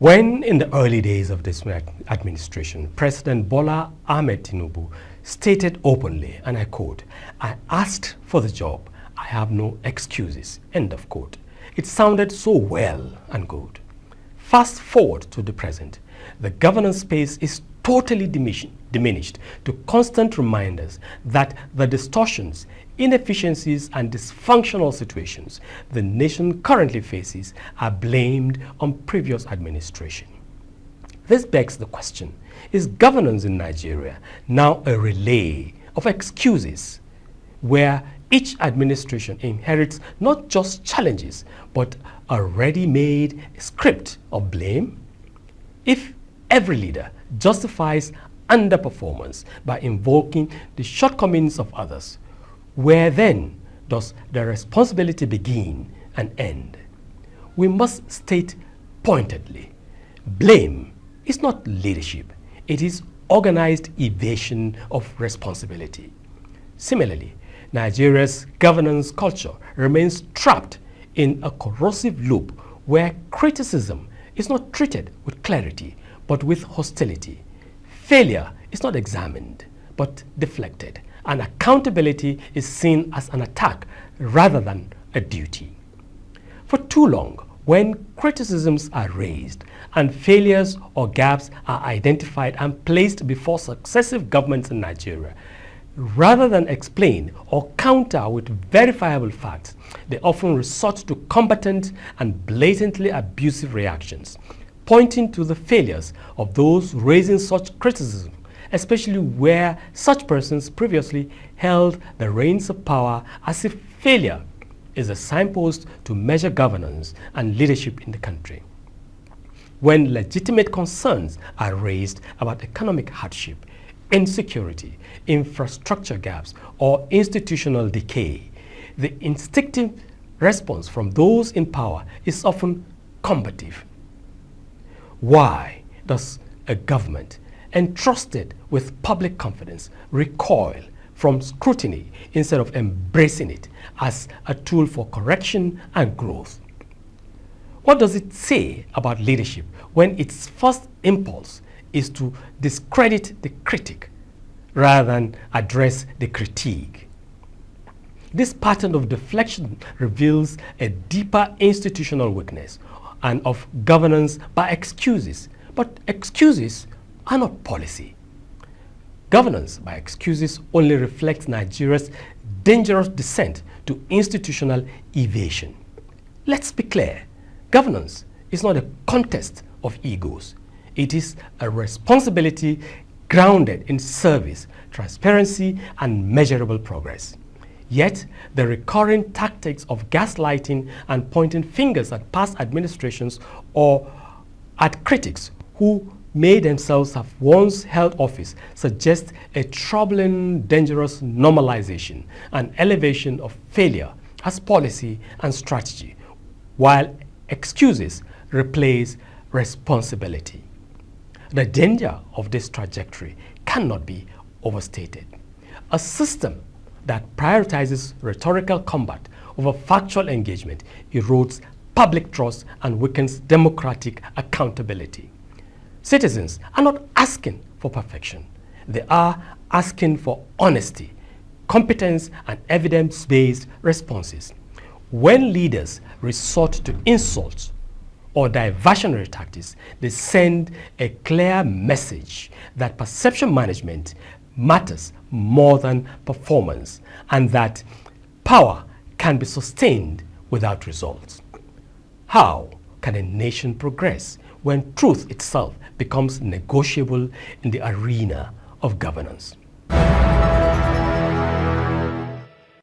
When in the early days of this administration, President Bola Ahmed Tinubu stated openly, and I quote, "I asked for the job, I have no excuses," end of quote. It sounded so well and good. Fast forward to the present, the governance space is totally diminished to constant reminders that the distortions, inefficiencies and dysfunctional situations the nation currently faces are blamed on previous administration. This begs the question, is governance in Nigeria now a relay of excuses where each administration inherits not just challenges but a ready-made script of blame? If every leader justifies underperformance by invoking the shortcomings of others, where then does the responsibility begin and end? We must state pointedly, blame is not leadership, it is organized evasion of responsibility. Similarly, Nigeria's governance culture remains trapped in a corrosive loop where criticism is not treated with clarity but with hostility. Failure is not examined but deflected, and accountability is seen as an attack rather than a duty. For too long, when criticisms are raised and failures or gaps are identified and placed before successive governments in Nigeria, rather than explain or counter with verifiable facts, they often resort to combatant and blatantly abusive reactions, pointing to the failures of those raising such criticism, especially where such persons previously held the reins of power, as if failure is a signpost to measure governance and leadership in the country. When legitimate concerns are raised about economic hardship, insecurity, infrastructure gaps, or institutional decay, the instinctive response from those in power is often combative. Why does a government entrusted with public confidence recoil from scrutiny instead of embracing it as a tool for correction and growth? What does it say about leadership when its first impulse is to discredit the critic rather than address the critique? This pattern of deflection reveals a deeper institutional weakness and of governance by excuses, but excuses are not policy. Governance by excuses only reflects Nigeria's dangerous descent to institutional evasion. Let's be clear, governance is not a contest of egos. It is a responsibility grounded in service, transparency, and measurable progress. Yet, the recurring tactics of gaslighting and pointing fingers at past administrations or at critics who may themselves have once held office suggest a troubling, dangerous normalization and elevation of failure as policy and strategy, while excuses replace responsibility. The danger of this trajectory cannot be overstated. A system that prioritizes rhetorical combat over factual engagement erodes public trust and weakens democratic accountability. Citizens are not asking for perfection. They are asking for honesty, competence, and evidence-based responses. When leaders resort to insults or diversionary tactics, they send a clear message that perception management matters more than performance, and that power can be sustained without results. How can a nation progress when truth itself becomes negotiable in the arena of governance?